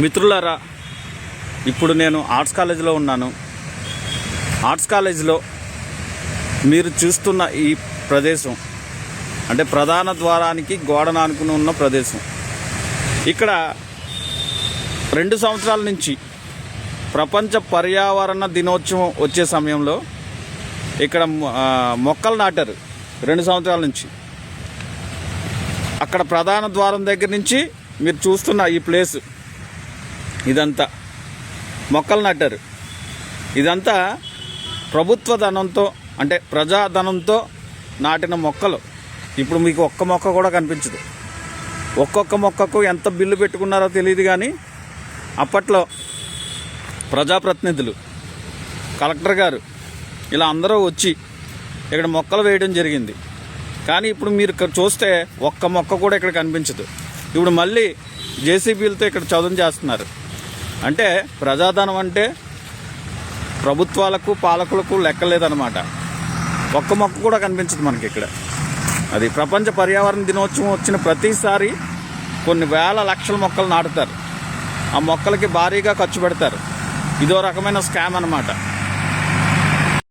మిత్రులారా, ఇప్పుడు నేను ఆర్ట్స్ కాలేజీలో ఉన్నాను. ఆర్ట్స్ కాలేజీలో మీరు చూస్తున్న ఈ ప్రదేశం అంటే ప్రధాన ద్వారానికి గోడను ఆనుకుని ఉన్న ప్రదేశం. ఇక్కడ 2 సంవత్సరాల నుంచి ప్రపంచ పర్యావరణ దినోత్సవం వచ్చే సమయంలో ఇక్కడ మొక్కలు నాటారు. 2 సంవత్సరాల నుంచి అక్కడ ప్రధాన ద్వారం దగ్గర నుంచి మీరు చూస్తున్న ఈ ప్లేస్ ఇదంతా మొక్కలు నాటారు. ఇదంతా ప్రభుత్వ ధనంతో అంటే ప్రజాధనంతో నాటిన మొక్కలు. ఇప్పుడు మీకు ఒక్క మొక్క కూడా కనిపించదు. ఒక్కొక్క మొక్కకు ఎంత బిల్లు పెట్టుకున్నారో తెలియదు, కానీ అప్పట్లో ప్రజాప్రతినిధులు, కలెక్టర్ గారు ఇలా అందరూ వచ్చి ఇక్కడ మొక్కలు వేయడం జరిగింది. కానీ ఇప్పుడు మీరు చూస్తే ఒక్క మొక్క కూడా ఇక్కడ కనిపించదు. ఇప్పుడు మళ్ళీ జేసీబీలతో ఇక్కడ చదును చేస్తున్నారు. అంటే ప్రజాధనం అంటే ప్రభుత్వాలకు పాలకులకు లెక్కలేదన్నమాట. ఒక్క మొక్క కూడా కనిపించదు మనకి ఇక్కడ. అది ప్రపంచ పర్యావరణ దినోత్సవం వచ్చిన ప్రతిసారి కొన్ని వేల లక్షల మొక్కలు నాటుతారు. ఆ మొక్కలకి భారీగా ఖర్చు పెడతారు. ఇదో రకమైన స్కామ్ అన్నమాట.